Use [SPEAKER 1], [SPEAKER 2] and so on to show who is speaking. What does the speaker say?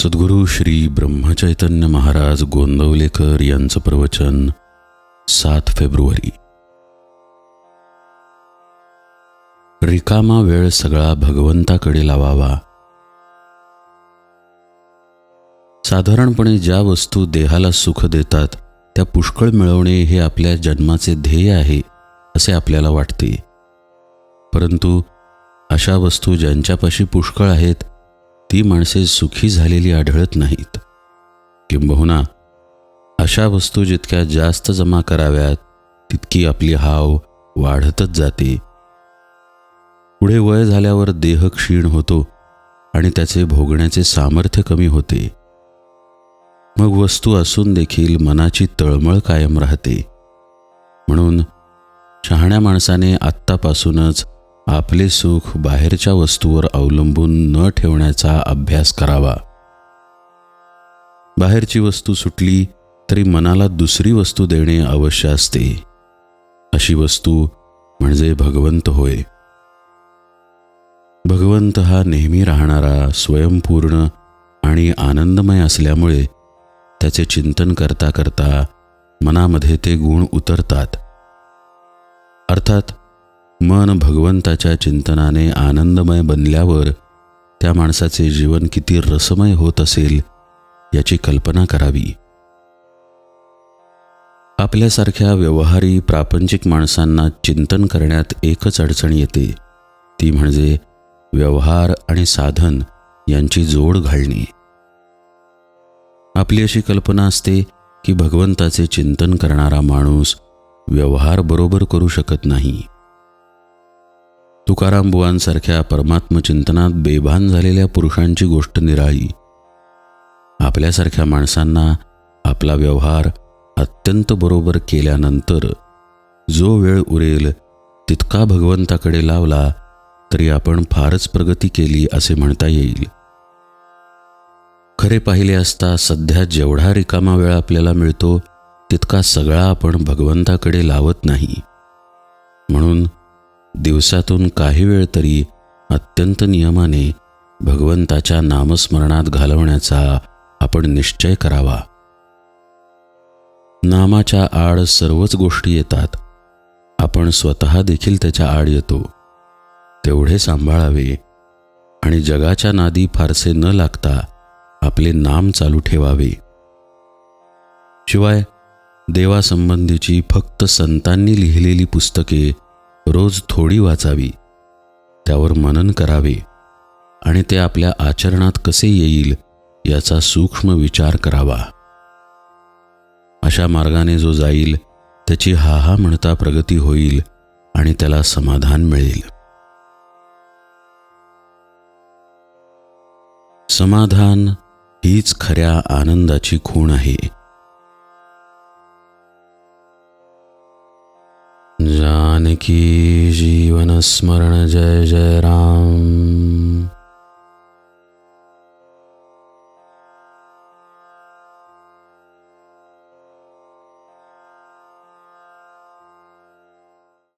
[SPEAKER 1] सद्गुरू श्री ब्रह्मचैतन्य महाराज गोंदवलेकर यांचं प्रवचन 7 फेब्रुवारी। रिकामा वेळ सगळा भगवंताकडे लावावा। साधारणपणे ज्या वस्तू देहाला सुख देतात त्या पुष्कळ मिळवणे हे आपल्या जन्माचे ध्येय आहे असे आपल्याला वाटते, परंतु अशा वस्तू ज्यांच्यापाशी पुष्कळ आहेत ती माणसे सुखी झालेली आढळत नाहीत। किंबहुना अशा वस्तू जितक्या जास्त जमा कराव्यात तितकी आपली हाव वाढतच जाते। पुढे वय झाल्यावर देह क्षीण होतो आणि त्याचे भोगण्याचे सामर्थ्य कमी होते। मग वस्तू असून देखील मनाची तळमळ कायम राहते। म्हणून शहाण्या माणसाने आत्तापासूनच आपले सुख बाहेरच्या वस्तूवर अवलंबून न ठेवण्याचा अभ्यास करावा। बाहेरची वस्तू सुटली तरी मनाला दुसरी वस्तू देणे अवश्य असते। अशी वस्तू म्हणजे भगवंत होय। भगवंत हा नेहमी राहणारा, स्वयंपूर्ण आणि आनंदमय असल्यामुळे त्याचे चिंतन करता करता मनामध्ये ते गुण उतरतात। अर्थात मन भगवंताच्या चिंतनाने आनंदमय बनल्यावर त्या माणसाचे जीवन किती रसमय होत असेल याची कल्पना करावी। आपल्यासारख्या व्यवहारी प्रापंचिक माणसांना चिंतन करण्यात एकच अडचण येते, ती म्हणजे व्यवहार आणि साधन यांची जोड घालणे। आपली अशी कल्पना असते की भगवंताचे चिंतन करणारा माणूस व्यवहार बरोबर करू शकत नाही। तुकाराम बुवांसारख्या परमात्मचिंतनात बेभान झालेल्या पुरुषांची गोष्ट निराळी। आपल्यासारख्या माणसांना आपला व्यवहार अत्यंत बरोबर केल्यानंतर जो वेळ उरेल तितका भगवंताकडे लावला तरी आपण फारच प्रगती केली असे म्हणता येईल। खरे पाहिले असता सध्या जेवढा रिकामा वेळ आपल्याला मिळतो तितका सगळा आपण भगवंताकडे लावत नाही। म्हणून दिवसातून काही वेळ तरी अत्यंत नियमाने भगवंताच्या नामस्मरणात घालवण्याचा आपण निश्चय करावा। नामाच्या आड सर्वच गोष्टी येतात, आपण स्वतः देखील त्याच्या आड येतो, तेवढे सांभाळावे आणि जगाच्या नादी फारसे न लागता आपले नाम चालू ठेवावे। शिवाय देवासंबंधीची फक्त संतांनी लिहिलेली पुस्तके रोज थोडी वाचावी, त्यावर मनन करावे आणि ते आपल्या आचरणात कसे येईल याचा सूक्ष्म विचार करावा। अशा मार्गाने जो जाईल त्याची हा म्हणता प्रगती होईल आणि त्याला समाधान मिळेल। समाधान हीच खऱ्या आनंदाची खूण आहे। जानकी जीवन स्मरण जय जय राम।